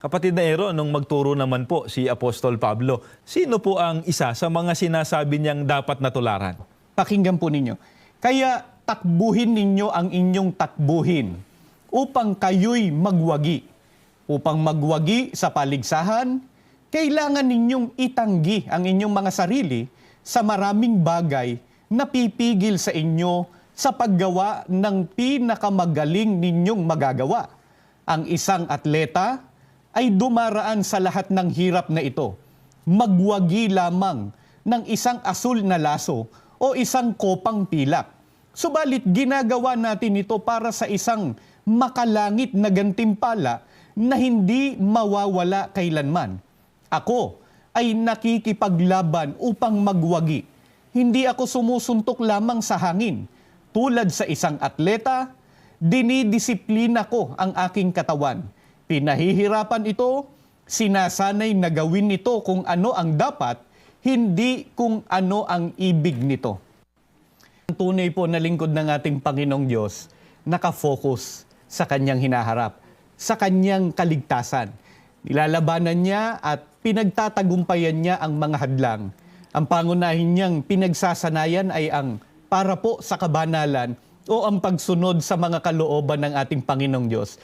Kapatid na Ero, nung magturo naman po si Apostol Pablo, sino po ang isa sa mga sinasabi niyang dapat natularan? Pakinggan po ninyo. Kaya takbuhin ninyo ang inyong takbuhin upang kayo'y magwagi. Upang magwagi sa paligsahan, kailangan ninyong itanggi ang inyong mga sarili sa maraming bagay na pipigil sa inyo sa paggawa ng pinakamagaling ninyong magagawa. Ang isang atleta ay dumaraan sa lahat ng hirap na ito. Magwagi lamang ng isang asul na laso o isang kopang pilak. Subalit ginagawa natin ito para sa isang makalangit na gantimpala na hindi mawawala kailanman. Ako ay nakikipaglaban upang magwagi. Hindi ako sumusuntok lamang sa hangin. Tulad sa isang atleta, dinidisiplina ko ang aking katawan. Pinahihirapan ito, sinasanay na gawin nito kung ano ang dapat, hindi kung ano ang ibig nito. Ang tunay po na lingkod ng ating Panginoong Diyos, nakafocus sa kanyang hinaharap, sa kanyang kaligtasan. Nilalabanan niya at pinagtatagumpayan niya ang mga hadlang. Ang pangunahin niyang pinagsasanayan ay ang para po sa kabanalan o ang pagsunod sa mga kalooban ng ating Panginoong Diyos.